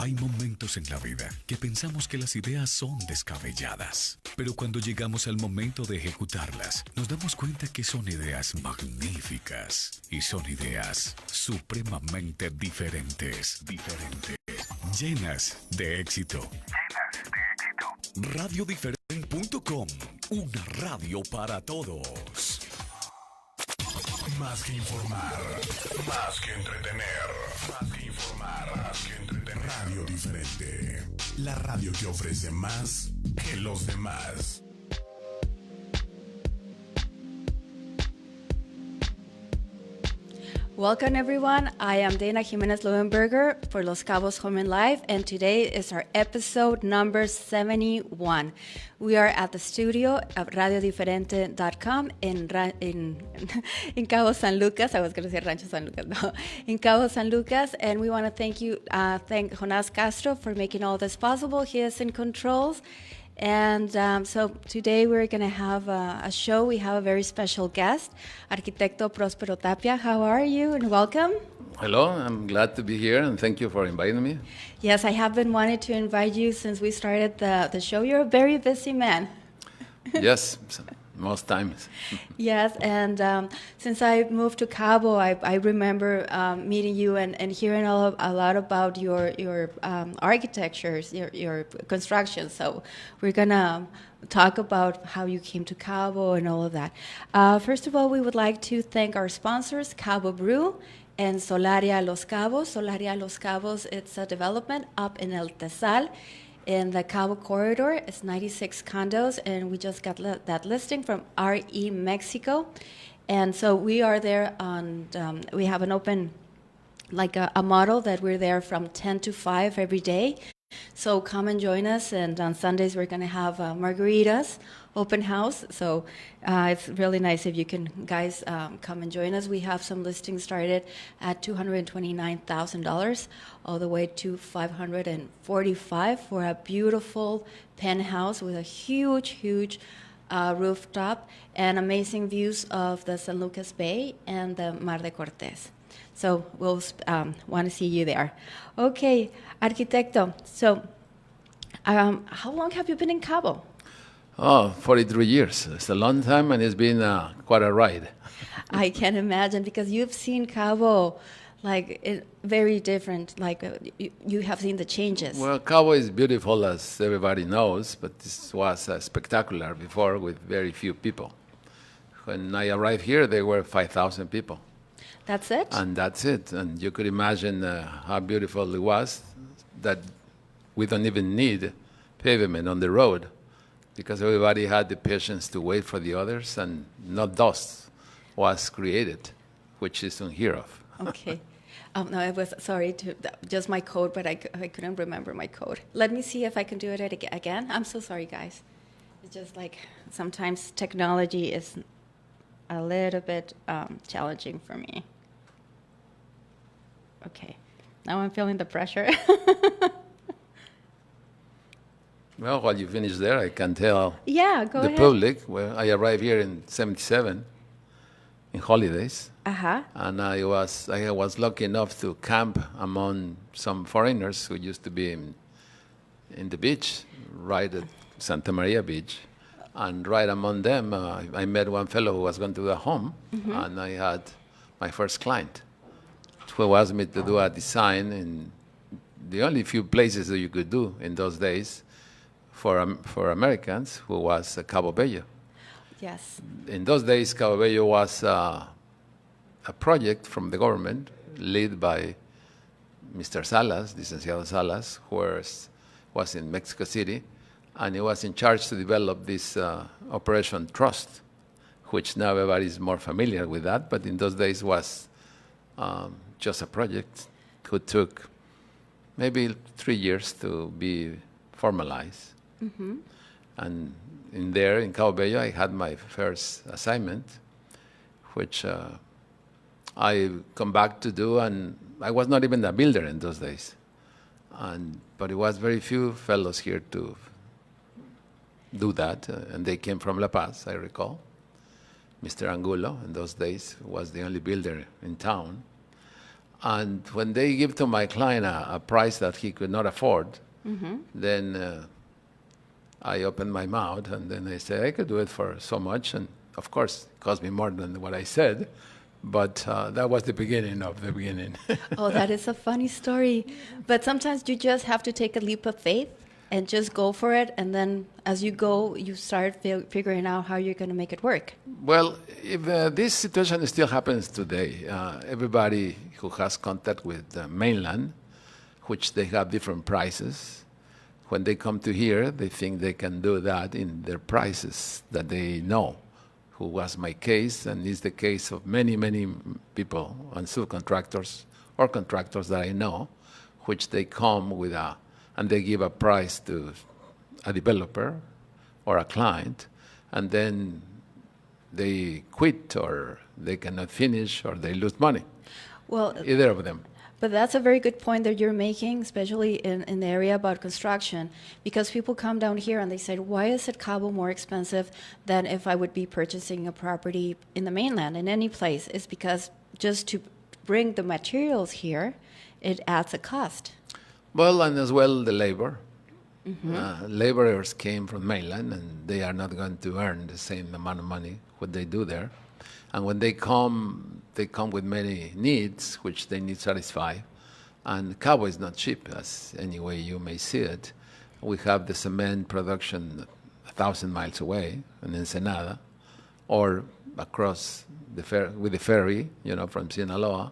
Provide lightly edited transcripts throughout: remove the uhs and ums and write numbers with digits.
Hay momentos en la vida que pensamos que las ideas son descabelladas, pero cuando llegamos al momento de ejecutarlas, nos damos cuenta que son ideas magníficas y son ideas supremamente diferentes, llenas de éxito. Radiodiferent.com, una radio para todos. Más que informar, más que entretener, más que informar, más que entretener. Radio Diferente, la radio que ofrece más que los demás. Welcome everyone, I am Dana Jimenez Lowenberger for Los Cabos Home and Life, and today is our episode number 71. We are at the studio of radiodiferente.com in Cabo San Lucas. I was going to say Rancho San Lucas, no. In Cabo San Lucas, and we want to thank Jonas Castro for making all this possible. He is in controls. And so today we're going to have a show. We have a very special guest, Arquitecto Prospero Tapia. How are you? And welcome. Hello, I'm glad to be here and thank you for inviting me. Yes, I have been wanting to invite you since we started the show. You're a very busy man. Yes, most times. Yes, and since I moved to Cabo, I remember meeting you and hearing a lot about your architectures, your construction. So we're gonna talk about how you came to Cabo and all of that. First of all, we would like to thank our sponsors, Cabo Brew and Solaria Los Cabos. Solaria Los Cabos, it's a development up in El Tesal. In the Cabo corridor, it's 96 condos, and we just got that listing from RE Mexico. And so we are there we have an open, like a model that we're there from 10 to 5 every day. So come and join us, and on Sundays we're going to have margaritas, open house. So it's really nice if you can, guys, come and join us. We have some listings started at $229,000 all the way to $545 for a beautiful penthouse with a huge rooftop and amazing views of the San Lucas Bay and the Mar de Cortés. So we'll want to see you there. Okay, Arquitecto, so how long have you been in Cabo? Oh, 43 years. It's a long time and it's been quite a ride. I can imagine, because you've seen Cabo very different, you have seen the changes. Well, Cabo is beautiful, as everybody knows, but this was spectacular before with very few people. When I arrived here, there were 5,000 people. That's it? And that's it. And you could imagine how beautiful it was, that we don't even need pavement on the road because everybody had the patience to wait for the others, and no dust was created, which is unheard of. Okay. No, I was sorry just my code, but I couldn't remember my code. Let me see if I can do it again. I'm so sorry, guys. It's just like sometimes technology is a little bit challenging for me. Okay, now I'm feeling the pressure. Well, while you finish there, I can tell go ahead. Public. Well, I arrived here in '77 in holidays, and I was lucky enough to camp among some foreigners who used to be in the beach, right at Santa Maria Beach. And right among them, I met one fellow who was going to the home, and I had my first client, who asked me to do a design in the only few places that you could do in those days for Americans, who was Cabo Bello. Yes. In those days, Cabo Bello was a project from the government led by Mr. Salas, Licenciado Salas, who was in Mexico City, and he was in charge to develop this Operation Trust, which now everybody is more familiar with that, but in those days was just a project who took maybe 3 years to be formalized. And in Cabo Bello, I had my first assignment, which I come back to do, and I was not even a builder in those days. But it was very few fellows here to do that, and they came from La Paz, I recall. Mr. Angulo, in those days, was the only builder in town. And when they give to my client a price that he could not afford, then I open my mouth and then I say, I could do it for so much. And of course, it cost me more than what I said. But that was the beginning of the beginning. Oh, that is a funny story. But sometimes you just have to take a leap of faith and just go for it. And then as you go, you start figuring out how you're going to make it work. Well, if this situation still happens today, everybody who has contact with the mainland, which they have different prices, when they come to here, they think they can do that in their prices that they know, who was my case, and is the case of many, many people and subcontractors or contractors that I know, which they come with and they give a price to a developer or a client, and then they quit or they cannot finish or they lose money. Well, either of them. but that's a very good point that you're making, especially in the area about construction, because people come down here and they say, why is it Cabo more expensive than if I would be purchasing a property in the mainland, in any place? It's because just to bring the materials here, it adds a cost. Well, and as well the labor. Laborers came from mainland and they are not going to earn the same amount of money what they do there. And when they come with many needs, which they need satisfy. And Cabo is not cheap, as any way you may see it. We have the cement production 1,000 miles away in Ensenada, or across with the ferry, from Sinaloa.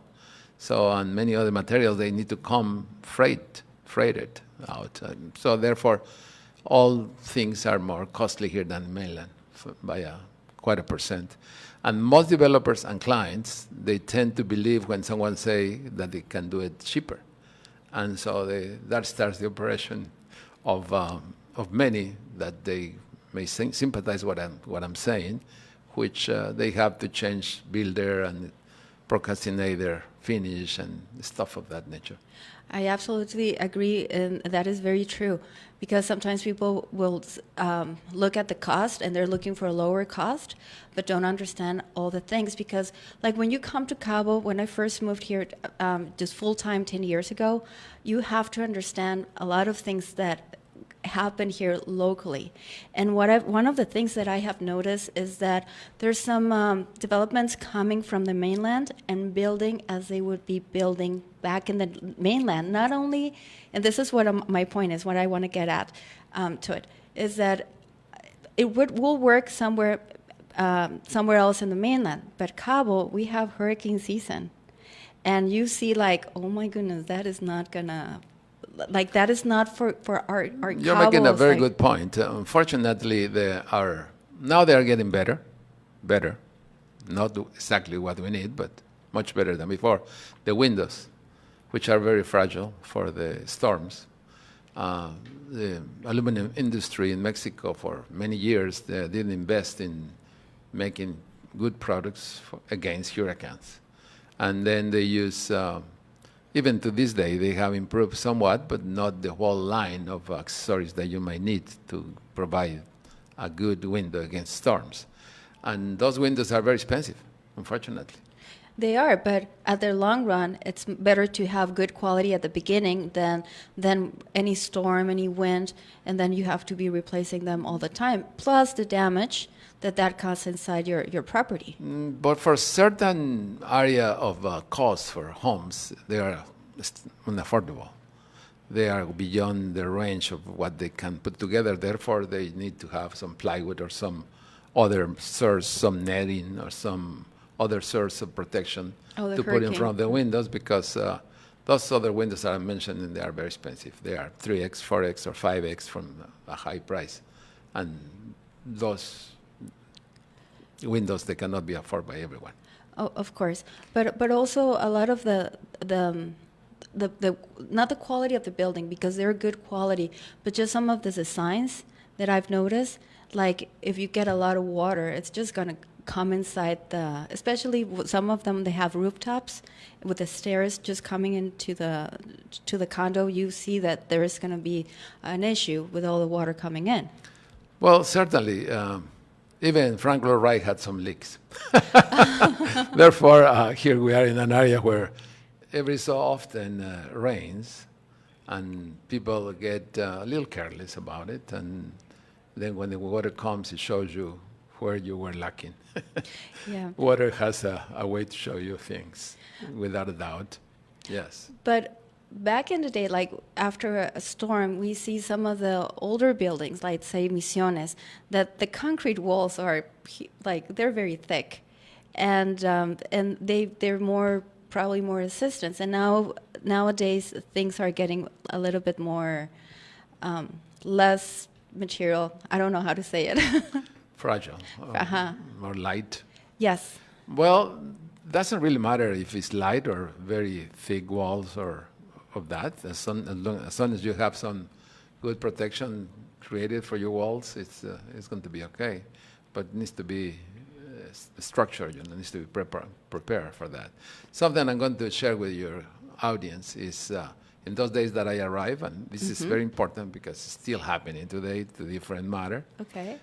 So on many other materials, they need to come freighted out. So therefore, all things are more costly here than mainland by quite a percent. And most developers and clients, they tend to believe when someone say that they can do it cheaper. And so that starts the operation of many that they may sympathize what I'm saying, which they have to change builder and procrastinate their finish and stuff of that nature. I absolutely agree, and that is very true, because sometimes people will look at the cost and they're looking for a lower cost, but don't understand all the things. Because like when you come to Cabo, when I first moved here just full-time 10 years ago, you have to understand a lot of things that happen here locally. And one of the things that I have noticed is that there's some developments coming from the mainland and building as they would be building back in the mainland. Not only, and this is what my point is, what I want to get at to it, is that it will work somewhere else in the mainland. But Cabo, we have hurricane season. And you see like, oh my goodness, that is not going to... Like that is not for our You're making a very good point. Unfortunately, now they are getting better, not exactly what we need, but much better than before. The windows, which are very fragile for the storms. The aluminum industry in Mexico for many years they didn't invest in making good products against hurricanes, and then they use. Even to this day, they have improved somewhat, but not the whole line of accessories that you might need to provide a good window against storms. And those windows are very expensive, unfortunately. They are, but at their long run, it's better to have good quality at the beginning than any storm, any wind, and then you have to be replacing them all the time. Plus the damage that causes inside your property. But for certain area of cost for homes, they are unaffordable. They are beyond the range of what they can put together. Therefore, they need to have some plywood or some other source, some netting or some other source of protection to put in front of the windows, because those other windows that I mentioned, they are very expensive. They are 3x, 4x, or 5x from a high price. And those windows, they cannot be afforded by everyone. Oh, of course, but also a lot of the not the quality of the building, because they're good quality, but just some of the designs that I've noticed. Like if you get a lot of water, it's just gonna come inside especially some of them, they have rooftops with the stairs just coming into the condo. You see that there is gonna be an issue with all the water coming in. Well, certainly. Even Frank Lloyd Wright had some leaks. Therefore, here we are in an area where every so often rains, and people get a little careless about it, and then when the water comes, it shows you where you were lacking. Yeah. Water has a way to show you things, without a doubt. Yes. But back in the day, like after a storm, we see some of the older buildings, like say Misiones, that the concrete walls are like they're very thick, and they're more probably more resistance. And nowadays things are getting a little bit more less material. I don't know how to say it. Fragile. More light. Yes. Well, doesn't really matter if it's light or very thick walls or of that. As long as you have some good protection created for your walls, it's going to be okay. But it needs to be structured. It needs to be prepared for that. Something I'm going to share with your audience is in those days that I arrived, and this is very important because it's still happening today to different matter. Okay.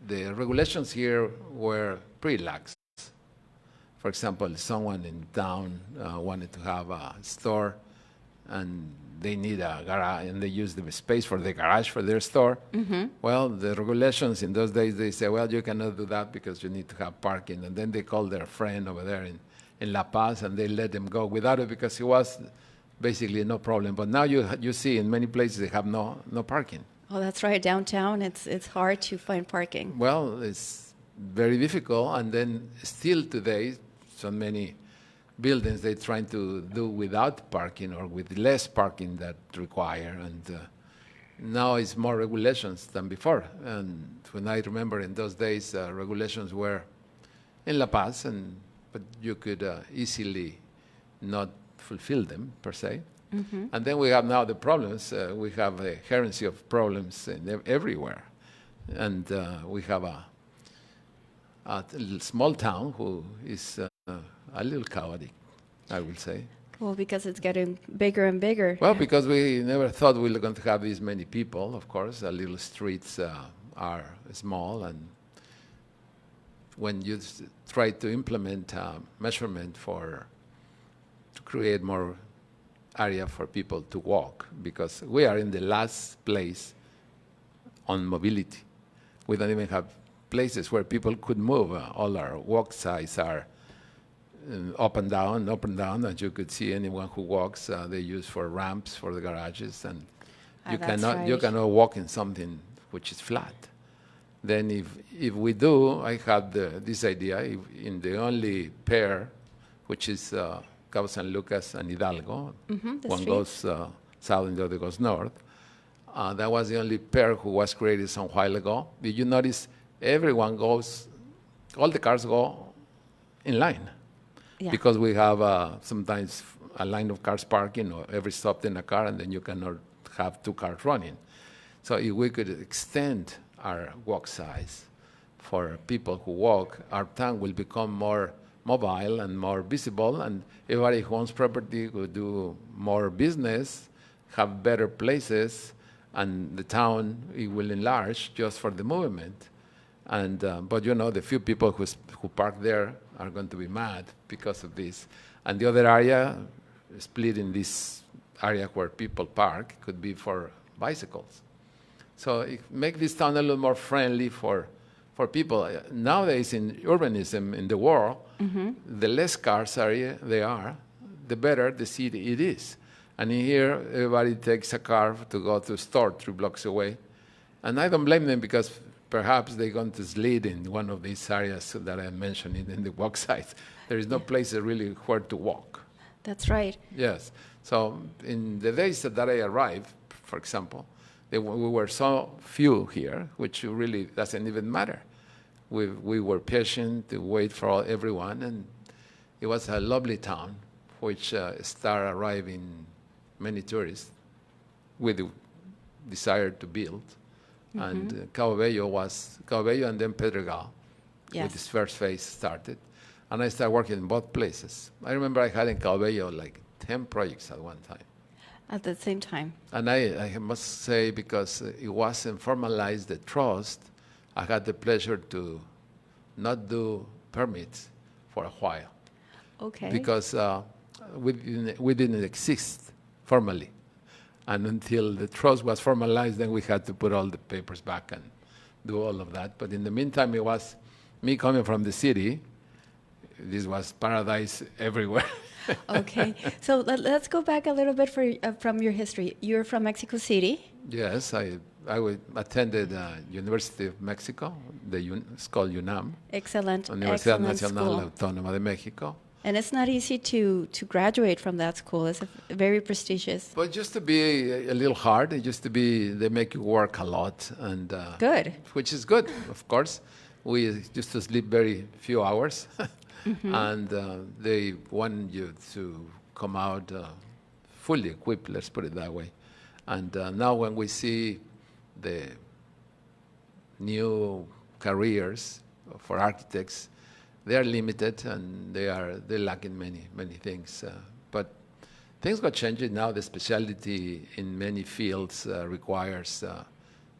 The regulations here were pretty lax. For example, someone in town wanted to have a store, and they need a garage, and they use the space for the garage for their store. Well, the regulations in those days, they say, well, you cannot do that because you need to have parking. And then they call their friend over there in La Paz, and they let them go without it because it was basically no problem. But now you see in many places they have no parking. Oh, that's right. Downtown, it's hard to find parking. Well, it's very difficult, and then still today, so many buildings they're trying to do without parking or with less parking that require, and now it's more regulations than before. And when I remember in those days, regulations were in La Paz, but you could easily not fulfill them per se. And then we have now the problems. We have a currency of problems everywhere, and we have a small town who is a little chaotic, I will say. Well, because it's getting bigger and bigger. Well, because we never thought we were going to have this many people, of course. The little streets are small, and when you try to implement measurement to create more area for people to walk, because we are in the last place on mobility. We don't even have places where people could move. All our walk sides are up and down, as you could see. Anyone who walks, they use for ramps for the garages, and you cannot walk in something which is flat. Then if we do, I have this idea, in the only pair, which is Cabo San Lucas and Hidalgo, one goes south and the other goes north. That was the only pair who was created some while ago. Did you notice all the cars go in line? Yeah. Because we have sometimes a line of cars parking, or every stop in a car, and then you cannot have two cars running. So if we could extend our walk size for people who walk, our town will become more mobile and more visible, and everybody who owns property will do more business, have better places, and the town, it will enlarge just for the movement. And but the few people who park there are going to be mad because of this. And the other area, split in this area where people park, could be for bicycles. So it make this town a little more friendly for people. Nowadays in urbanism in the world, the less cars there are, the better the city it is. And in here, everybody takes a car to go to a store 3 blocks away. And I don't blame them, because perhaps they're going to slid in one of these areas that I mentioned in the walk sites. There is no place really where to walk. That's right. Yes. So in the days that I arrived, for example, we were so few here, which really doesn't even matter. We were patient to wait for everyone, and it was a lovely town, which started arriving many tourists with the desire to build. And Cabo Bello and then Pedregal, with this first phase started. And I started working in both places. I remember I had in Cabo Bello like 10 projects at one time. At the same time. And I must say, because it wasn't formalized, the trust, I had the pleasure to not do permits for a while. Okay. Because we didn't exist formally. And until the trust was formalized, then we had to put all the papers back and do all of that. But in the meantime, it was me coming from the city. This was paradise everywhere. Okay, so let's go back a little bit from your history. You're from Mexico City. Yes, I attended University of Mexico. It's called UNAM. Excellent, Universidad excellent Nacional school. Autónoma de México. And it's not easy to graduate from that school. It's very prestigious. But it used to be a little hard. It used to be, they make you work a lot. And Good. which is good, of course. We used to sleep very few hours. And they want you to come out fully equipped, let's put it that way. And now when we see the new careers for architects, they are limited and they're lacking many things. But things got changed now. The specialty in many fields requires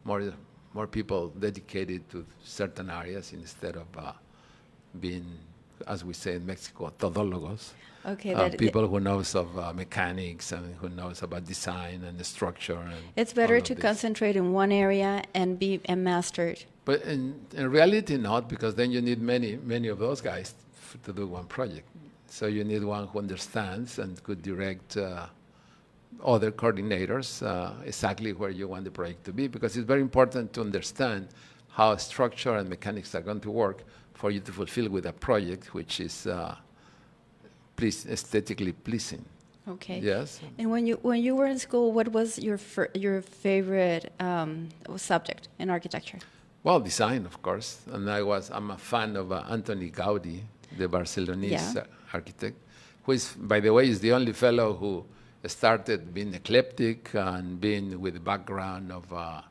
more people dedicated to certain areas instead of being, as we say in Mexico, todólogos. Okay, People who knows of mechanics and who knows about design and the structure. And it's better all of to this. concentrate in one area and be mastered. But in reality, not, because then you need many of those guys to do one project. So you need one who understands and could direct other coordinators exactly where you want the project to be, because it's very important to understand how structure and mechanics are going to work for you to fulfill with a project which is aesthetically pleasing. Okay. Yes. And when you were in school, what was your favorite subject in architecture? Well, design, of course. And I'm a fan of Antoni Gaudí, the Barcelonese architect, who is, by the way, is the only fellow who started being eclectic and being with the background of a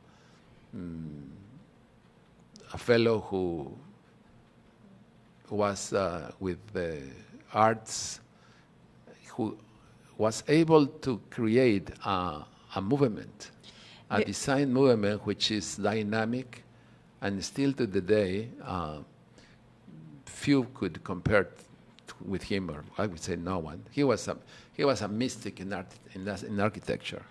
fellow who was with the arts, who was able to create a movement, a design movement which is dynamic, and still to the day, few could compare with him, or I would say no one. He was a mystic in architecture.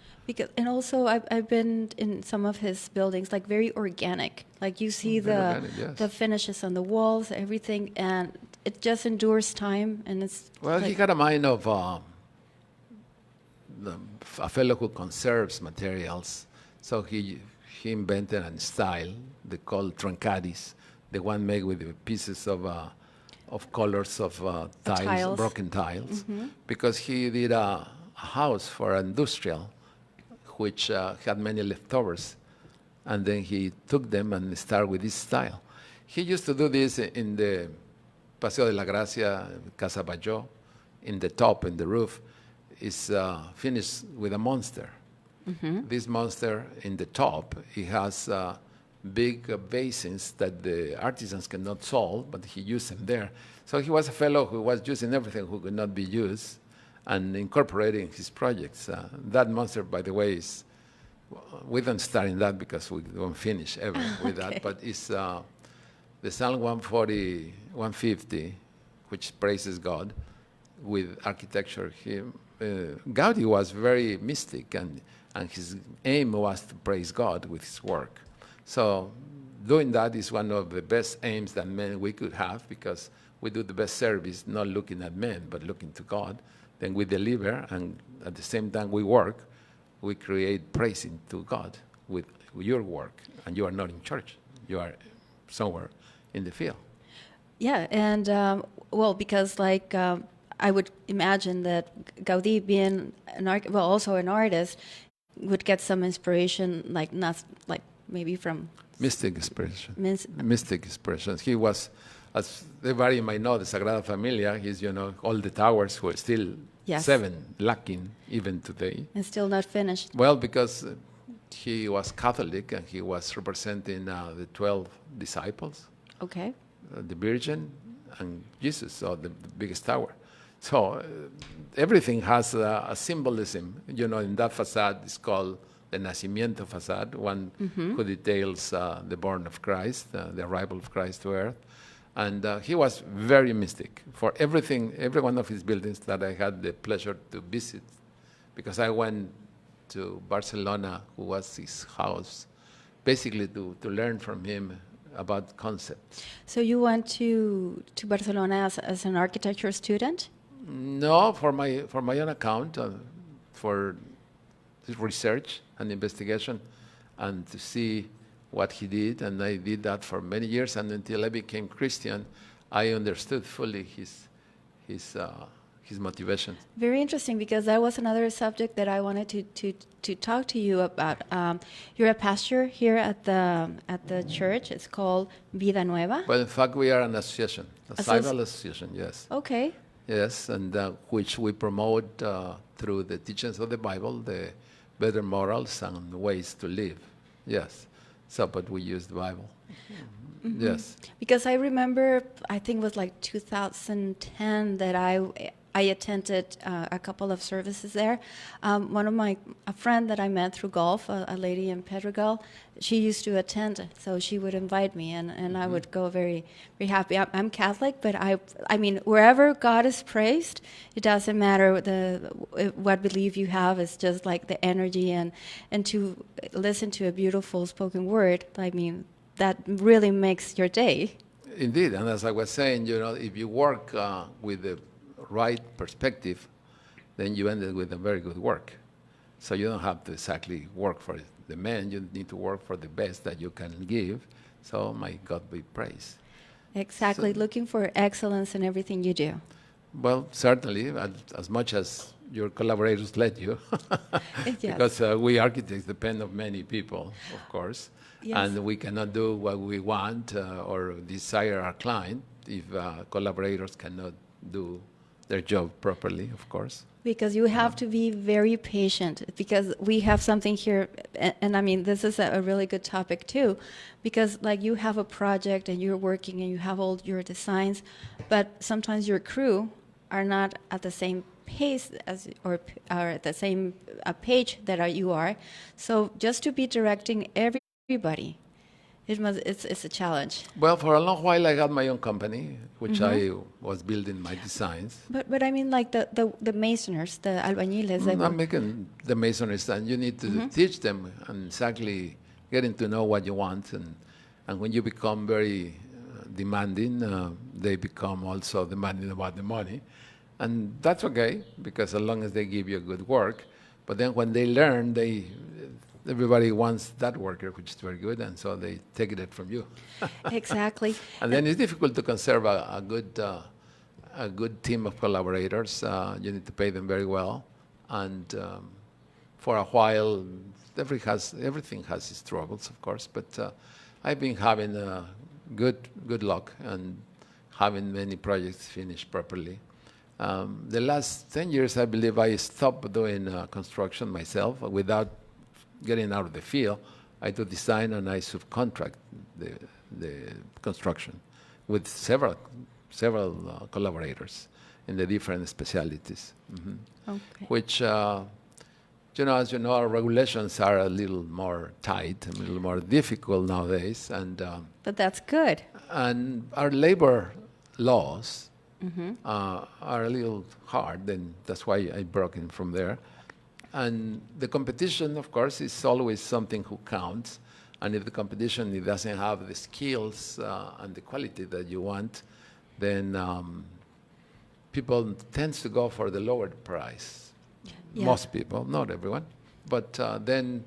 And also I've been in some of his buildings, like very organic. Like you see the finishes on the walls, everything, and it just endures time. And it's he got a mind of a fellow who conserves materials. So he invented a style they call troncadis, the one made with the pieces of colors of tiles, broken tiles, because he did a house for industrial, which had many leftovers, and then he took them and started with this style. He used to do this in the Paseo de la Gracia, Casa Bajó, in the top, in the roof, is finished with a monster. This monster in the top, he has big basins that the artisans cannot solve, but he used them there. So he was a fellow who was using everything who could not be used and incorporating his projects. That monster, by the way, we don't start in that because we don't finish ever with that, but it's the Psalm 140, 150, which praises God with architecture. Gaudi was very mystic, and his aim was to praise God with his work. So doing that is one of the best aims that we could have, because we do the best service, not looking at men, but looking to God. Then we deliver, and at the same time we work, we create praising to God with your work. And you are not in church. You are somewhere in the field. Yeah, and because I would imagine that Gaudí, being also an artist, would get some inspiration, maybe from mystic expression. Mystic expressions. He was, as everybody might know, the Sagrada Familia. He's, all the towers were still 7 lacking even today. And still not finished. Well, because he was Catholic and he was representing the 12 disciples. Okay. The Virgin and Jesus, so the biggest tower. So everything has a symbolism. In that facade is called the Nacimiento facade, one who details the born of Christ, the arrival of Christ to earth. And he was very mystic for everything, every one of his buildings that I had the pleasure to visit, because I went to Barcelona, who was his house, basically to learn from him about concepts. So you went to Barcelona as an architecture student? No, for my own account, for research and investigation, and to see what he did. And I did that for many years, and until I became Christian, I understood fully his motivation. Very interesting, because that was another subject that I wanted to talk to you about. You're a pastor here at the church. It's called Vida Nueva. Well, in fact, we are an association, a civil association, yes. Okay. Yes, and which we promote through the teachings of the Bible, the better morals and ways to live. Yes. So, but we use the Bible. Mm-hmm. Yes. Because I remember, I think it was like 2010 that I attended a couple of services there. A friend that I met through golf, a lady in Pedregal, she used to attend, so she would invite me, and I would go very, very happy. I'm Catholic, but I mean, wherever God is praised, it doesn't matter what belief you have. It's just like the energy and to listen to a beautiful spoken word. I mean, that really makes your day. Indeed, and as I was saying, if you work with the right perspective, then you ended with a very good work. So you don't have to exactly work for the man, you need to work for the best that you can give. So may God be praised. Exactly, So, looking for excellence in everything you do. well, certainly, as much as your collaborators let you, Yes. because we architects depend on many people, of course, Yes. and we cannot do what we want or desire our client if collaborators cannot do their job properly, of course. Because you have to be very patient, because we have something here, and I mean, this is a really good topic too, because like you have a project and you're working and you have all your designs, but sometimes your crew are not at the same pace or at the same page that you are. So just to be directing everybody, it's a challenge. Well, for a long while, I had my own company, which I was building my designs. But I mean, like the masoners, the albañiles. I'm making the masonries, and you need to teach them and exactly getting to know what you want. And when you become very demanding, they become also demanding about the money. And that's okay, because as long as they give you good work. But then when they learn, everybody wants that worker, which is very good, and so they take it from you. Exactly. And then it's difficult to conserve a good team of collaborators. You need to pay them very well, and for a while, everything has its troubles, of course. But I've been having good luck and having many projects finished properly. The last 10 years, I believe, I stopped doing construction myself without getting out of the field. I do design and I subcontract the construction with several collaborators in the different specialties. Okay. Which, as you know, our regulations are a little more tight, a little more difficult nowadays, But that's good. and our labor laws are a little hard, and that's why I broke in from there. And the competition, of course, is always something who counts. And if the competition it doesn't have the skills and the quality that you want, then people tend to go for the lower price. Yeah. Most people, not everyone. But then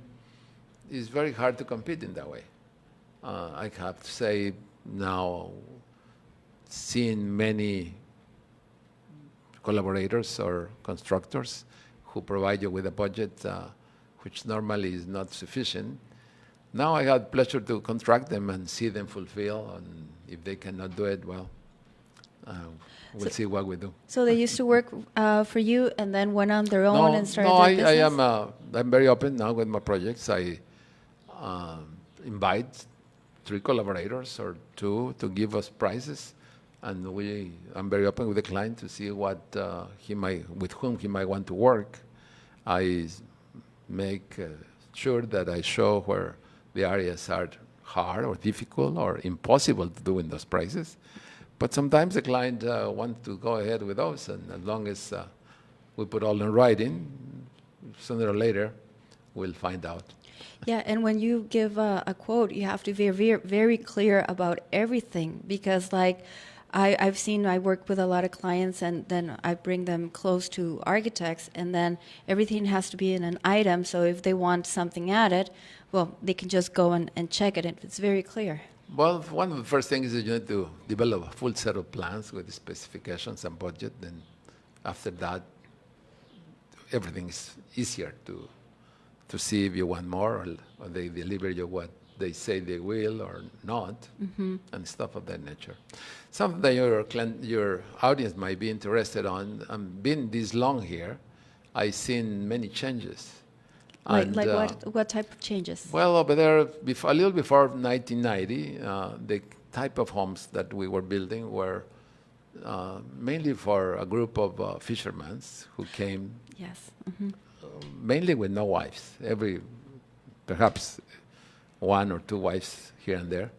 it's very hard to compete in that way. I have to say now, seeing many collaborators or constructors who provide you with a budget which normally is not sufficient. Now I had pleasure to contract them and see them fulfill, and if they cannot do it, well, we'll see what we do. So they used to work for you and then went on their own and started their business? I'm very open now with my projects. I invite 3 collaborators or 2 to give us prices, and I'm very open with the client to see what with whom he might want to work. I make sure that I show where the areas are hard or difficult or impossible to do in those prices. But sometimes the client wants to go ahead with those, and as long as we put all in writing, sooner or later, we'll find out. Yeah, and when you give a quote, you have to be very, very clear about everything because, like, I work with a lot of clients, and then I bring them close to architects, and then everything has to be in an item. So if they want something added, well, they can just go and check it. It's very clear. Well, one of the first things is you need to develop a full set of plans with the specifications and budget. Then after that, everything is easier to see if you want more or they deliver you what they say they will or not, and stuff of that nature. Something that your audience might be interested on. Being this long here, I've seen many changes. Like what type of changes? Well, over there, a little before 1990, the type of homes that we were building were mainly for a group of fishermen who came. Yes. Mainly with no wives. Perhaps one or two wives here and there,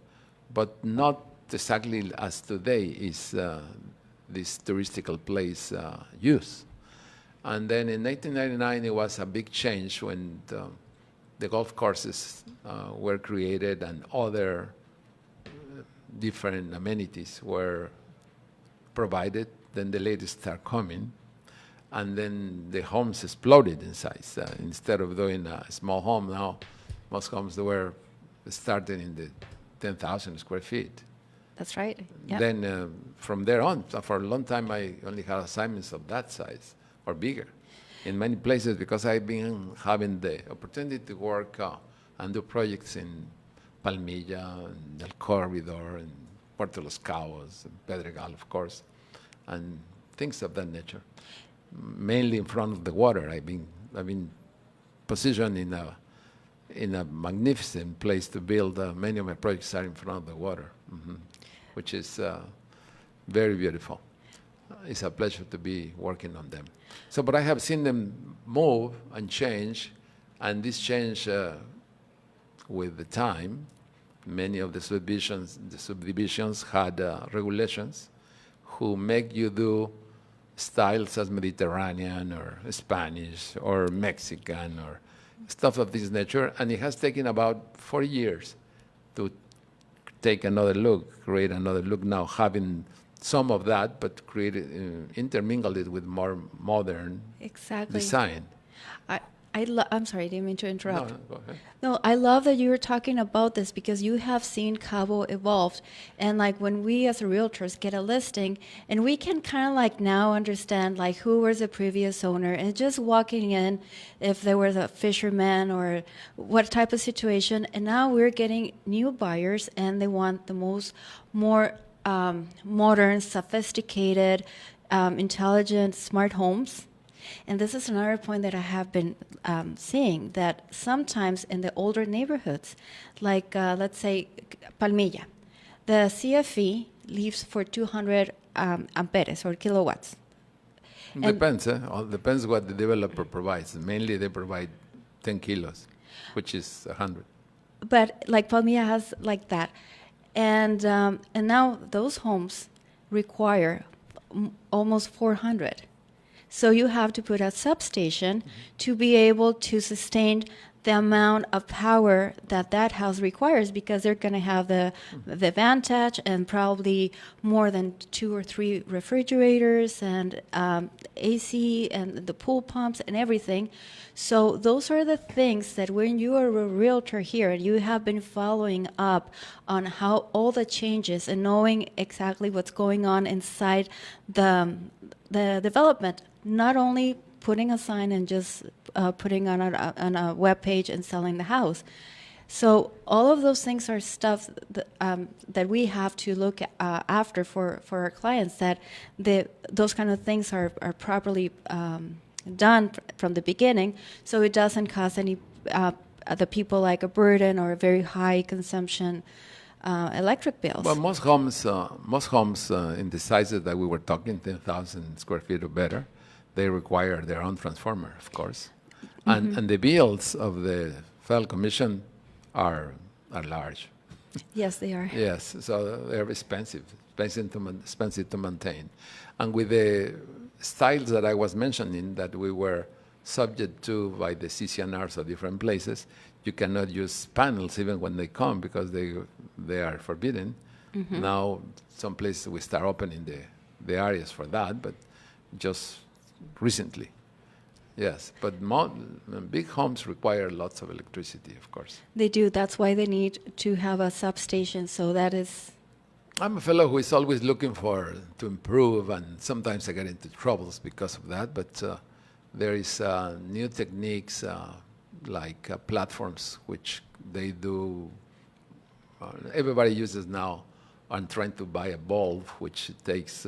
but not exactly as today is this touristical place used. And then in 1999, it was a big change when the golf courses were created and other different amenities were provided. Then the ladies start coming. And then the homes exploded in size. Instead of doing a small home now, most homes were starting in the 10,000 square feet. That's right. Yep. Then from there on, for a long time, I only had assignments of that size or bigger in many places because I've been having the opportunity to work and do projects in Palmilla, and El Corridor, and Puerto Los Cabos, and Pedregal, of course, and things of that nature. Mainly in front of the water. I've been positioned in a magnificent place to build. Many of my projects are in front of the water, which is very beautiful. It's a pleasure to be working on them. So, but I have seen them move and change, and this change with the time. Many of the subdivisions had regulations who make you do styles as Mediterranean or Spanish or Mexican or stuff of this nature, and it has taken about 4 years to take another look, create another look now, having some of that, but intermingled it with more modern design. I'm sorry, I didn't mean to interrupt. No, go ahead. No, I love that you were talking about this because you have seen Cabo evolve. And like when we as realtors get a listing and we can kind of like now understand like who was the previous owner and just walking in if there was a fisherman or what type of situation. And now we're getting new buyers and they want the more modern, sophisticated, intelligent, smart homes. And this is another point that I have been seeing, that sometimes in the older neighborhoods, like let's say Palmilla, the CFE leaves for 200 amperes or kilowatts. Depends. All depends what the developer provides. Mainly they provide 10 kilos, which is 100. But like Palmilla has like that. And now those homes require almost 400. So you have to put a substation to be able to sustain the amount of power that house requires, because they're going to have the Vantage and probably more than 2 or 3 refrigerators and AC and the pool pumps and everything. So those are the things that when you are a realtor here and you have been following up on how all the changes and knowing exactly what's going on inside the development, not only putting a sign and just putting on a web page and selling the house. So all of those things are stuff that we have to look after for our clients, that those kind of things are properly done from the beginning, so it doesn't cause any the people like a burden or a very high consumption electric bills. Well, most homes in the sizes that we were talking, 10,000 square feet or better, they require their own transformer, of course. And the bills of the Federal Commission are large. Yes, they are. Yes, so they're expensive to maintain. And with the styles that I was mentioning that we were subject to by the CCNRs of different places, you cannot use panels even when they come because they are forbidden. Now, some places we start opening the areas for that, but just recently. Yes, but big homes require lots of electricity, of course. They do. That's why they need to have a substation. So that is. I'm a fellow who is always looking to improve, and sometimes I get into troubles because of that. But there is new techniques like platforms, which they do. Everybody uses now. I'm trying to buy a bulb which takes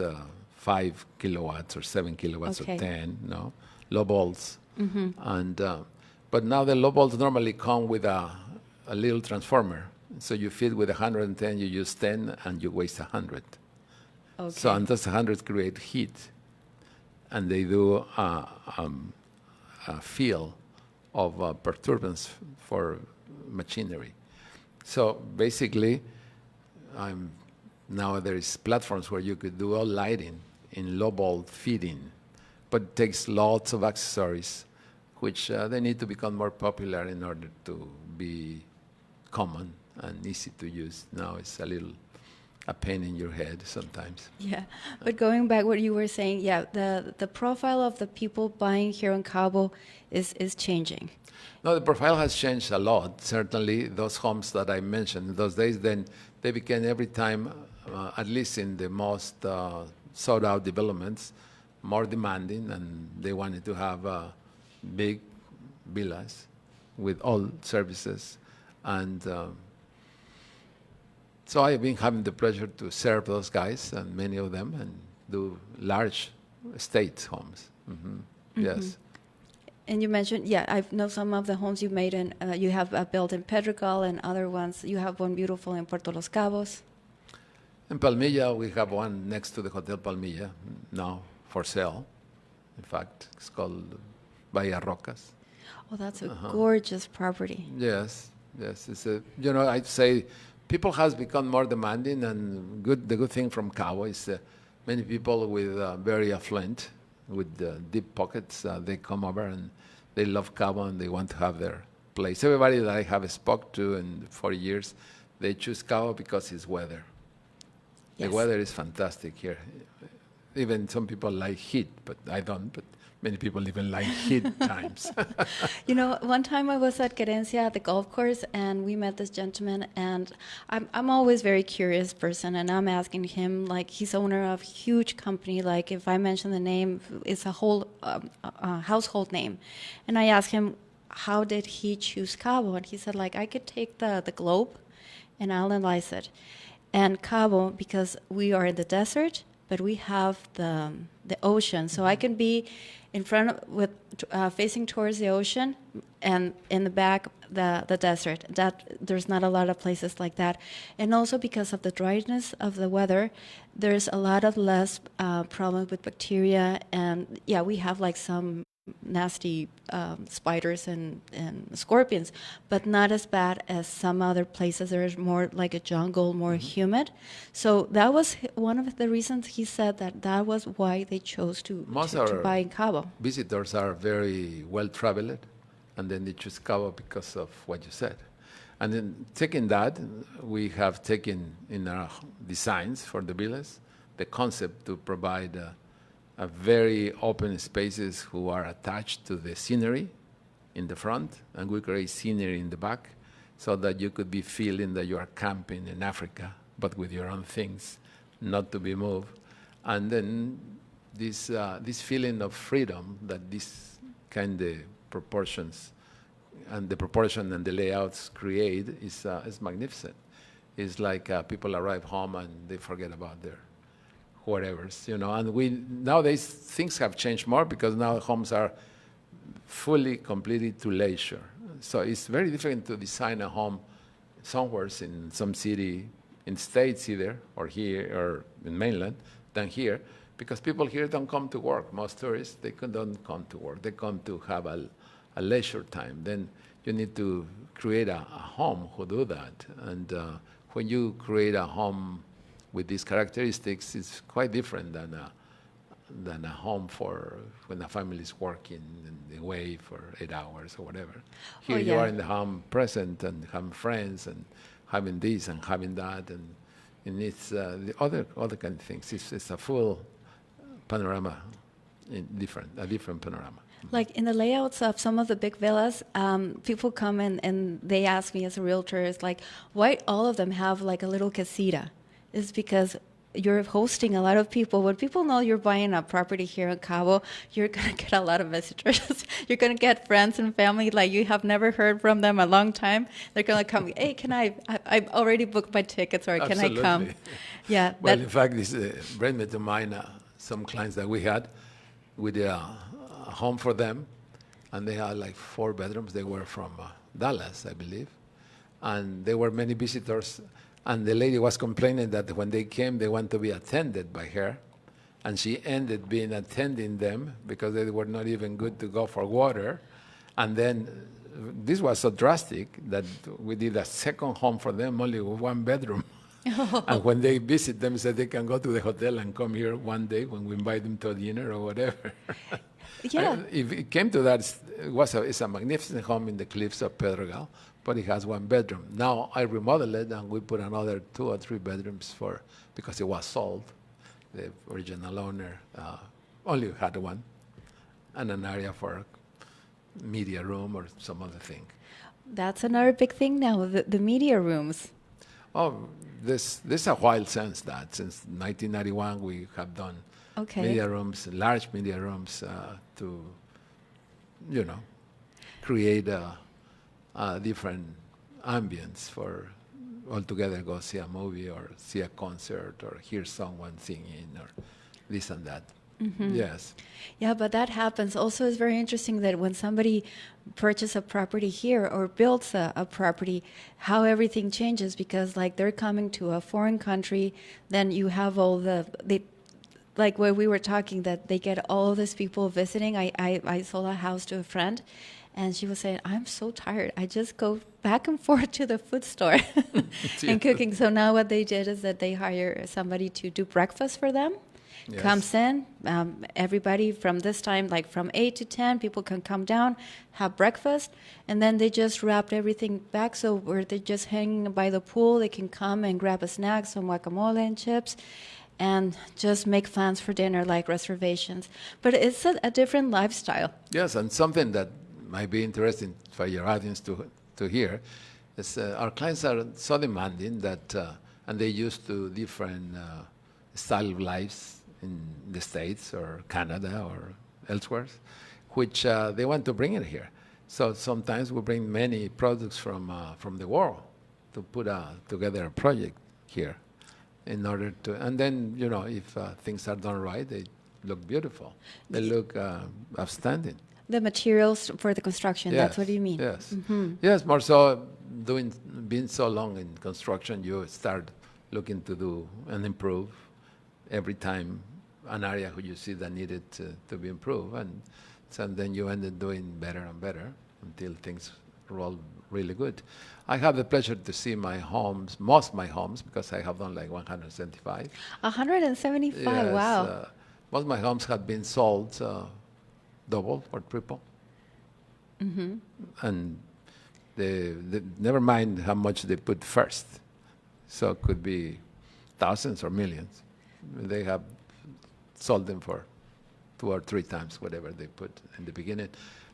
5 kilowatts or 7 kilowatts Okay. or 10. No, low volts. And but now the low volts normally come with a little transformer. So you feed with 110, you use 10, and you waste 100. Okay. So and those 100 create heat, and they do a field of perturbance for machinery. So basically, now there is platforms where you could do all lighting in low volt feeding, but it takes lots of accessories, which they need to become more popular in order to be common and easy to use. Now it's a pain in your head sometimes. Yeah, but going back what you were saying, yeah, the profile of the people buying here in Cabo is changing. No, the profile has changed a lot. Certainly, those homes that I mentioned in those days, then they became every time, at least in the most sought-out developments, more demanding, and they wanted to have big villas with all services. And so I've been having the pleasure to serve those guys, and many of them, and do large estate homes. Yes. And you mentioned, yeah, I know some of the homes you made, and you have built in Pedregal and other ones. You have one beautiful in Puerto Los Cabos. In Palmilla, we have one next to the Hotel Palmilla now for sale. In fact, it's called Bahia Rocas. Oh, that's a gorgeous property. Yes, yes. It's I'd say people has become more demanding, and the good thing from Cabo is many people with very affluent, with deep pockets, they come over and they love Cabo and they want to have their place. Everybody that I have spoke to in 40 years, they choose Cabo because it's weather. Yes. The weather is fantastic here. Even some people like heat, but I don't. But many people even like heat times. You know, one time I was at Querencia at the golf course, and we met this gentleman, and I'm always very curious person, and I'm asking him, like, he's owner of a huge company, like, if I mention the name, it's a whole household name. And I asked him, how did he choose Cabo? And he said, like, I could take the globe and analyze it. And Cabo, because we are in the desert, but we have the ocean, so I can be in front with facing towards the ocean, and in the back the desert. That there's not a lot of places like that, and also because of the dryness of the weather, there's a lot of less problems with bacteria, and yeah, we have like some nasty spiders and scorpions, but not as bad as some other places. There's more like a jungle, more humid. So that was one of the reasons he said that was why they chose to buy in Cabo. Visitors are very well traveled, and then they choose Cabo because of what you said. And then taking that, we have taken in our designs for the villas the concept to provide a very open spaces who are attached to the scenery in the front, and we create scenery in the back, so that you could be feeling that you are camping in Africa, but with your own things, not to be moved. And then this feeling of freedom that this kind of proportions and the proportion and the layouts create is magnificent. It's like people arrive home and they forget about their whatevers, and nowadays things have changed more because now homes are fully completed to leisure. So it's very different to design a home somewhere in some city, in States either, or here, or in mainland, than here, because people here don't come to work. Most tourists, they don't come to work. They come to have a leisure time. Then you need to create a home who do that. And when you create a home with these characteristics, it's quite different than a home for when a family is working and away for 8 hours or whatever. Here you are in the home present and having friends and having this and having that, and it's the other kind of things. It's a full panorama, a different panorama. Like in the layouts of some of the big villas, people come in and they ask me as a realtor, it's like, why all of them have like a little casita? It's because you're hosting a lot of people. When people know you're buying a property here in Cabo, you're going to get a lot of visitors. You're going to get friends and family like you have never heard from them a long time. They're going to come, hey, I've already booked my tickets, or can I come? Yeah. Well, in fact, this brought me to mind some clients that we had with a home for them, and they had like 4 bedrooms. They were from Dallas, I believe, and there were many visitors. And the lady was complaining that when they came, they want to be attended by her. And she ended being attending them because they were not even good to go for water. And then this was so drastic that we did a second home for them, only with 1 bedroom. And when they visit them, said they can go to the hotel and come here one day when we invite them to dinner or whatever. Yeah. If it came to that, it's a magnificent home in the cliffs of Pedregal, but it has 1 bedroom. Now I remodeled it and we put another 2 or 3 bedrooms because it was sold. The original owner only had 1, and an area for media room or some other thing. That's another big thing now, the media rooms. Oh, there's a while since that. Since 1991, we have done media rooms, large media rooms, to, create a different ambience for altogether go see a movie or see a concert or hear someone singing or this and that. Mm-hmm. Yes. Yeah, but that happens. Also, it's very interesting that when somebody purchases a property here or builds a property, how everything changes, because like they're coming to a foreign country, then you have all like where we were talking, that they get all of these people visiting. I sold a house to a friend, and she was saying, I'm so tired. I just go back and forth to the food store and cooking. So now what they did is that they hire somebody to do breakfast for them. Yes. Comes in, everybody from this time, like from 8 to 10, people can come down, have breakfast, and then they just wrapped everything back. So where they're just hanging by the pool, they can come and grab a snack, some guacamole and chips, and just make plans for dinner, like reservations. But it's a different lifestyle. Yes, and something that might be interesting for your audience to hear is our clients are so demanding that, and they used to different style of lives in the States or Canada or elsewhere, which they want to bring it here. So sometimes we bring many products from the world to put together a project here in order to, and then, if things are done right, they look beautiful. They look outstanding. The materials for the construction, yes, that's what you mean? Yes. Mm-hmm. Yes, more so being so long in construction, you start looking to do and improve every time an area who you see that needed to be improved, and so then you end up doing better and better until things roll really good. I have the pleasure to see my homes, most of my homes, because I have done like 175. 175, yes, wow. Most of my homes have been sold double or triple. Mm-hmm. And they never mind how much they put first. So it could be thousands or millions. They have sold them for 2 or 3 times whatever they put in the beginning.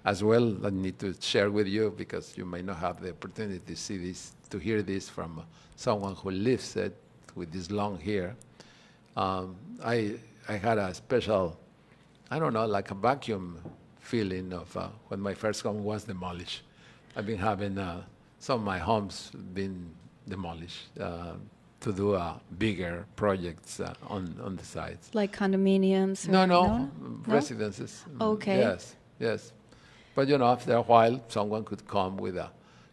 As well, I need to share with you, because you may not have the opportunity to see this, to hear this from someone who lives it with this long hair. I had a special, I don't know, like a vacuum feeling of when my first home was demolished. I've been having some of my homes been demolished to do bigger projects on the sites. Like condominiums? No, residences. Okay. Yes. But after a while, someone could come with a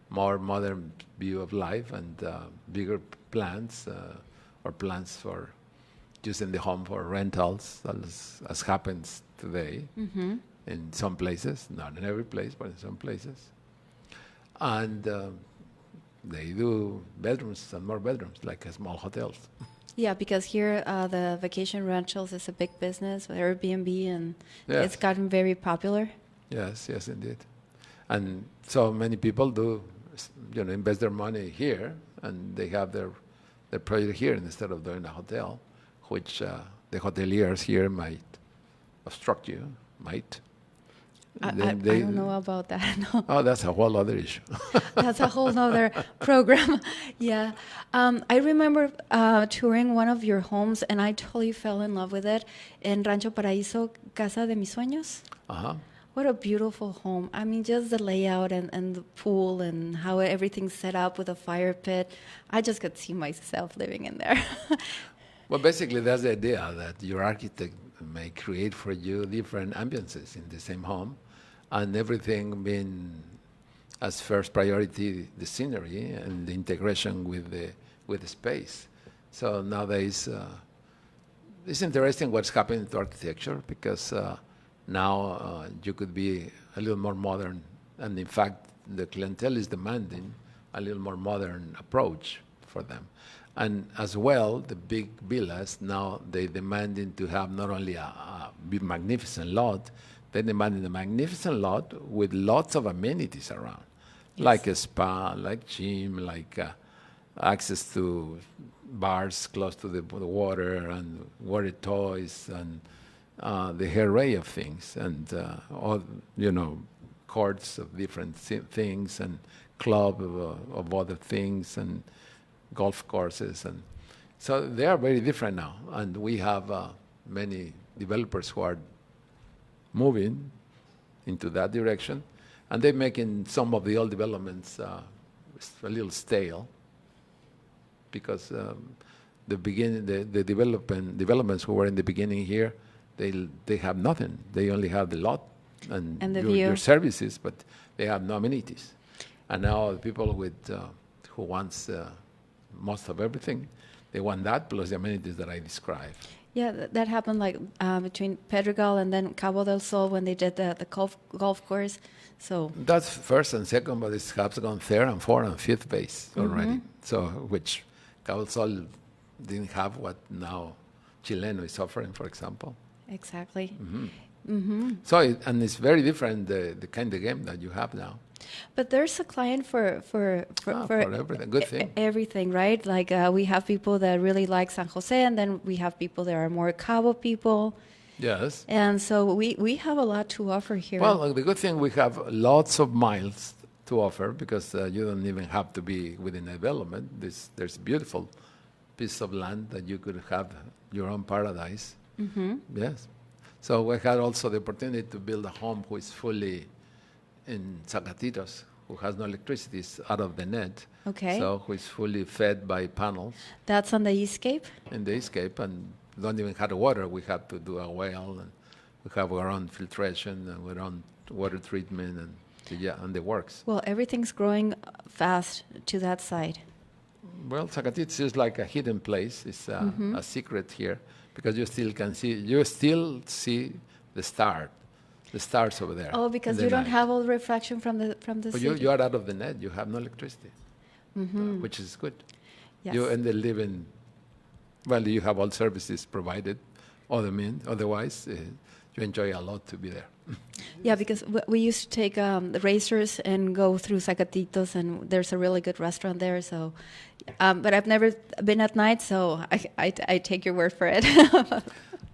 more modern view of life and bigger plans or plans for using the home for rentals, as happens today in some places, not in every place, but in some places. And they do bedrooms and more bedrooms, like small hotels. Yeah, because here the vacation rentals is a big business with Airbnb, and it's Yes. gotten very popular. Yes, yes, indeed. And so many people do, invest their money here, and they have their project here instead of doing a hotel, which the hoteliers here might obstruct you, might. I Then don't know about that. No. Oh, that's a whole other issue. That's a whole nother program. Yeah. I remember touring one of your homes, and I totally fell in love with it in Rancho Paraíso, Casa de Mis Sueños. Uh-huh. What a beautiful home. I mean, just the layout and the pool and how everything's set up with a fire pit. I just could see myself living in there. Well, basically, that's the idea, that your architect may create for you different ambiances in the same home, and everything being as first priority the scenery and the integration with the space. So nowadays, it's interesting what's happening to architecture, because now you could be a little more modern, and in fact, the clientele is demanding a little more modern approach for them. And as well, the big villas now, they demanding to have not only a big magnificent lot, they demanding a magnificent lot with lots of amenities around, like a spa, like gym, like access to bars close to the water, and water toys, and the array of things, and all, courts of different things, and club of other things, and golf courses, and so they are very different now. And we have many developers who are moving into that direction, and they're making some of the old developments a little stale, because the developments who were in the beginning here, they have nothing. They only have the lot and the your view. services, but they have no amenities. And now the people who wants most of everything, they want that plus the amenities that I described. Yeah, that happened like between Pedregal and then Cabo del Sol when they did the golf course. So That's first and second, but it has gone third and fourth and fifth base already. So which Cabo del Sol didn't have what now Chileno is offering, for example. exactly. So and it's very different, the kind of game that you have now. But there's a client for everything. Good thing. everything, right? Like we have people that really like San Jose, and then we have people that are more Cabo people. Yes. And so we have a lot to offer here. Well, the good thing, we have lots of miles to offer, because you don't even have to be within a development. There's a beautiful piece of land that you could have your own paradise. Yes. So we had also the opportunity to build a home who is fully in Zacatitos, who has no electricity, is out of the net. Okay. So who is fully fed by panels That's on the Eastcape. in the escape, and don't even have the water. We have to do a well, and we have our own filtration and our own water treatment, and the works. Well, everything's growing fast to that side. Well, Zacatitos is like a hidden place. It's a secret here, because you still see the stars over there. Oh, because in the you don't night. have all reflection from the But city. you are out of the net. You have no electricity, which is good. Yes. You end up living. Well, you have all services provided. Otherwise, you enjoy a lot to be there. Yeah, because we used to take the racers and go through Zacatitos, and there's a really good restaurant there. So, but I've never been at night, so I take your word for it.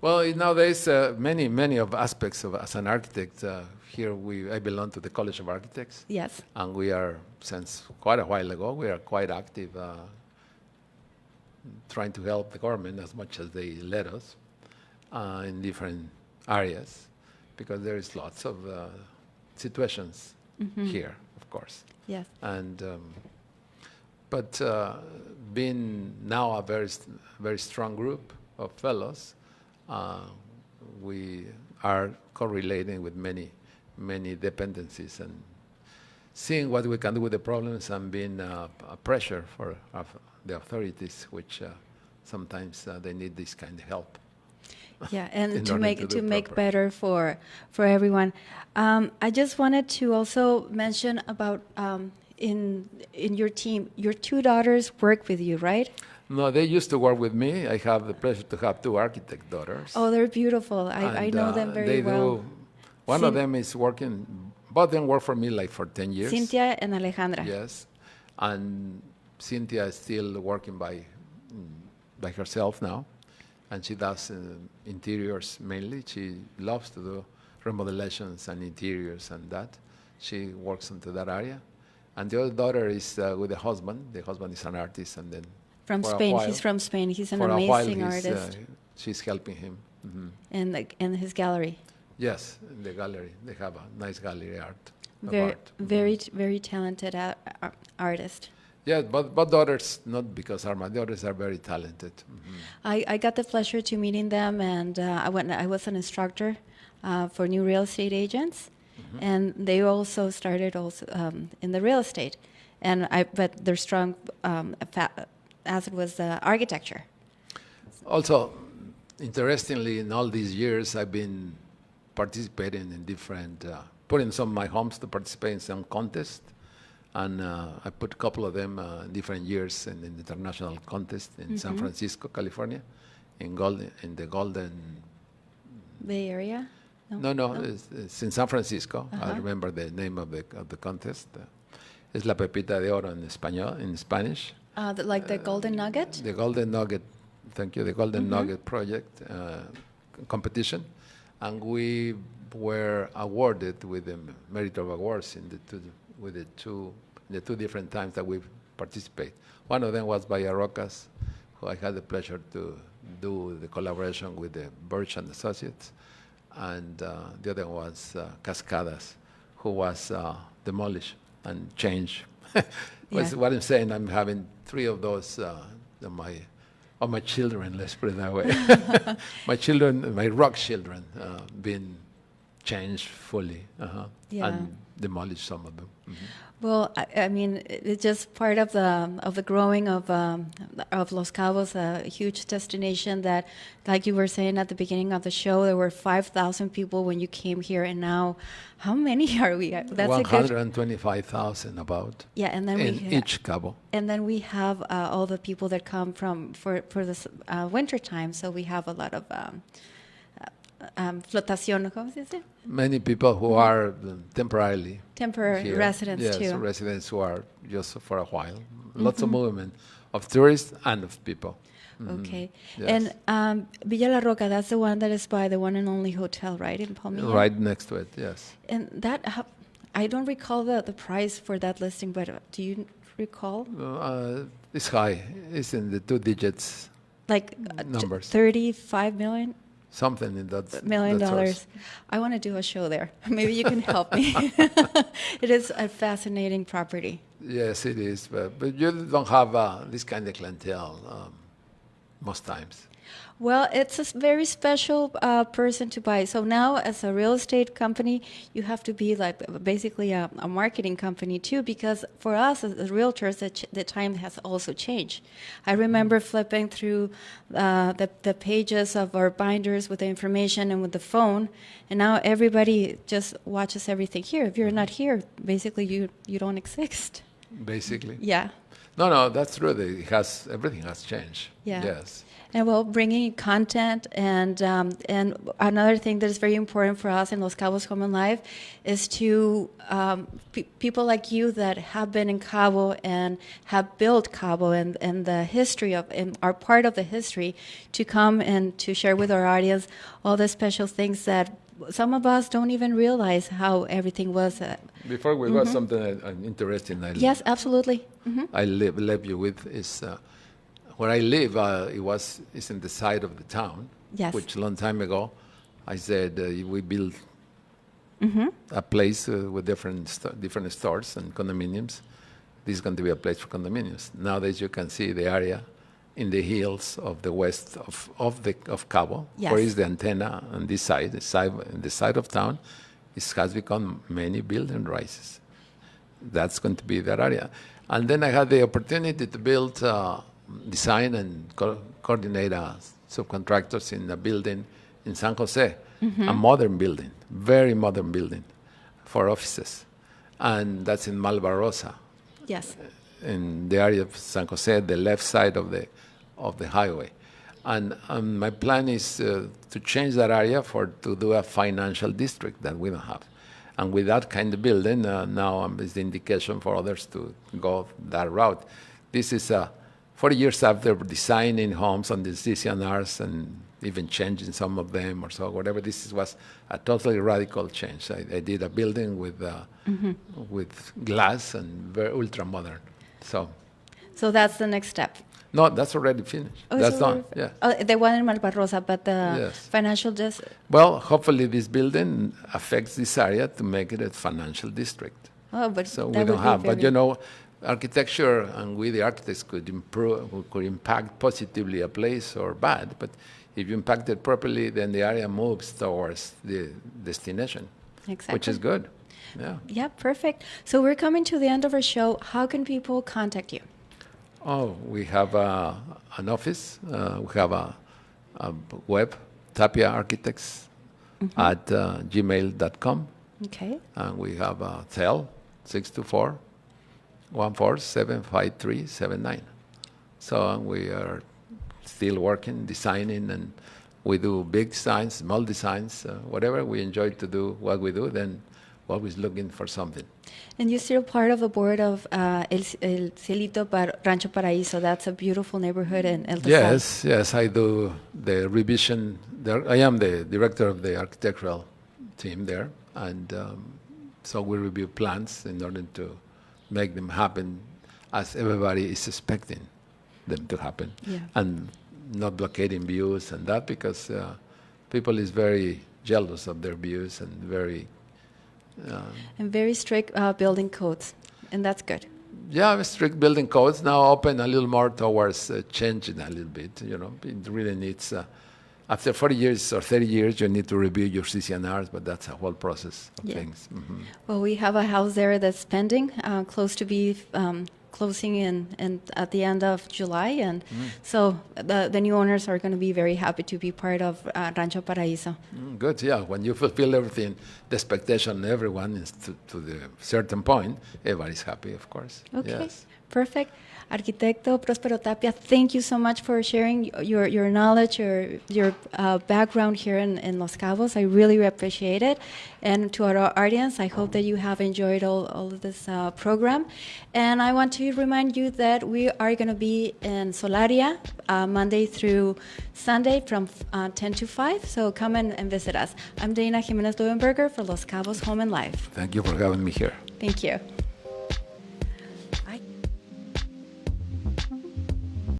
Well, nowadays, many of aspects of as an architect. Here, I belong to the College of Architects. Yes. And we are, since quite a while ago, we are quite active, trying to help the government as much as they let us in different areas, because there is lots of situations here, of course. Yes. And but being now a very strong group of fellows, we are correlating with many dependencies, and seeing what we can do with the problems, and being a pressure for the authorities, which sometimes they need this kind of help. Yeah, and in to order make do make proper. better for everyone. I just wanted to also mention about in your team, your two daughters work with you, right? No, they used to work with me. I have the pleasure to have two architect daughters. Oh, they're beautiful. I know them very well. One of them is working, both of them work for me like for 10 years. Cynthia and Alejandra. Yes. And Cynthia is still working by herself now. And she does interiors mainly. She loves to do remodelations and interiors and that. She works into that area. And the other daughter is with the husband. The husband is an artist, and then From Spain. He's from Spain. He's an for amazing a while artist. She's helping him. In his gallery. Yes, in the gallery. They have a nice gallery art. Very talented artist. Yeah, but daughters, not because my daughters are very talented. I got the pleasure to meeting them, and I was an instructor for new real estate agents, and they also started in the real estate, but their strong asset was architecture. Also, interestingly, in all these years, I've been participating in different, putting some of my homes to participate in some contests. And I put a couple of them different years in the international contest in San Francisco, California, in the Golden Bay Area. No. It's in San Francisco. I remember the name of the contest. Es la Pepita de Oro in Spanish. Like the Golden Nugget. The Golden Nugget. Thank you. The Golden Nugget project competition, and we were awarded with the Merit of Awards in the two different times that we participate. One of them was by Arrocas, who I had the pleasure to do the collaboration with the Birch and Associates, and the other one was Cascadas, who was demolished and changed. What I'm saying, I'm having three of those of my children, let's put it that way. My children, my rock children, been changed fully and demolished some of them. Well, I mean, it's just part of the growing of Los Cabos, a huge destination that, like you were saying at the beginning of the show, there were 5,000 people when you came here, and now, how many are we? That's 125,000 about. Yeah, and then each Cabo. And then we have all the people that come for this winter time. So we have a lot of flotación, ¿cómo se dice? Many people who are temporary here. Residents too. Yes, residents who are just for a while. Lots of movement of tourists and of people. Okay. Yes. And Villa La Roca, that's the one that is by the one and only hotel, right, in Palmilla? Right next to it, yes. And that, I don't recall the price for that listing, but do you recall? It's high. It's in the 2 digits. Like numbers. 35 million? Something in that $1 million. I want to do a show there. Maybe you can help me. It is a fascinating property. Yes, it is. But you don't have this kind of clientele most times. Well, it's a very special person to buy. So now, as a real estate company, you have to be like basically a marketing company too, because for us as realtors, the time has also changed. I remember flipping through the pages of our binders with the information and with the phone, and now everybody just watches everything here. If you're not here, basically you don't exist. Basically. Yeah. No, that's true. Everything has changed. Yeah. Yes. And well, bringing content and another thing that is very important for us in Los Cabos Home and Life is to people like you that have been in Cabo and have built Cabo and the history of and are part of the history to come and to share with our audience all the special things that some of us don't even realize how everything was. Before we got something interesting. Yes, absolutely. I leave you with is. Where I live, it's in the side of the town, yes. Which a long time ago, I said we built a place with different stores and condominiums. This is going to be a place for condominiums. Nowadays, you can see the area in the hills of the west of Cabo, yes. Where is the antenna on this side, the side of town. It has become many building rises. That's going to be that area. And then I had the opportunity to build. Design and coordinate subcontractors in a building in San Jose, a modern building, very modern building for offices. And that's in Malvarosa. Yes. in the area of San Jose, the left side of the highway. And my plan is to change that area to do a financial district that we don't have. And with that kind of building, now is the indication for others to go that route. This is 40 years after designing homes on the CCNRs and even changing some of them or so, whatever. This was a totally radical change. I did a building with glass and very ultra modern. So that's the next step. No, that's already finished. Oh, that's done. Yeah. The one in Malparrosa, but the Yes. financial district. Well, hopefully this building affects this area to make it a financial district. Oh, but So that we don't would be have. But very- you know, architecture and we the architects could impact positively a place or bad. But if you impact it properly, then the area moves towards the destination, Exactly. which is good. Yeah. Yeah, perfect. So we're coming to the end of our show. How can people contact you? Oh, we have an office. We have a web, Tapia Architects at gmail.com. Okay. And we have a cell, 624-147-5379. So we are still working, designing, and we do big designs, small designs, whatever. We enjoy to do what we do, then always looking for something. And you're still part of the board of El Cielito Rancho Paraíso. That's a beautiful neighborhood in El Tosal. Yes, I do the revision. I am the director of the architectural team there, and so we review plans in order to make them happen as everybody is expecting them to happen, Yeah. and not blockading views and that, because people is very jealous of their views and very And very strict building codes, and that's good. yeah, strict building codes now open a little more towards changing a little bit. You know, it really needs. After 40 years or 30 years, you need to review your CCNRs, but that's a whole process of Yeah. things. Mm-hmm. Well, we have a house there that's pending, close to be closing in at the end of July, and so the new owners are going to be very happy to be part of Rancho Paraíso. Good, yeah. When you fulfill everything, the expectation of everyone is to the certain point, everybody's happy, of course. Okay, Yes. perfect. Arquitecto Prospero Tapia, thank you so much for sharing your knowledge, your background here in Los Cabos. I really appreciate it. And to our audience, I hope that you have enjoyed all of this program. And I want to remind you that we are going to be in Solaria Monday through Sunday from 10 to 5. So come and visit us. I'm Dana Jimenez Leuenberger for Los Cabos Home and Life. Thank you for having me here. Thank you.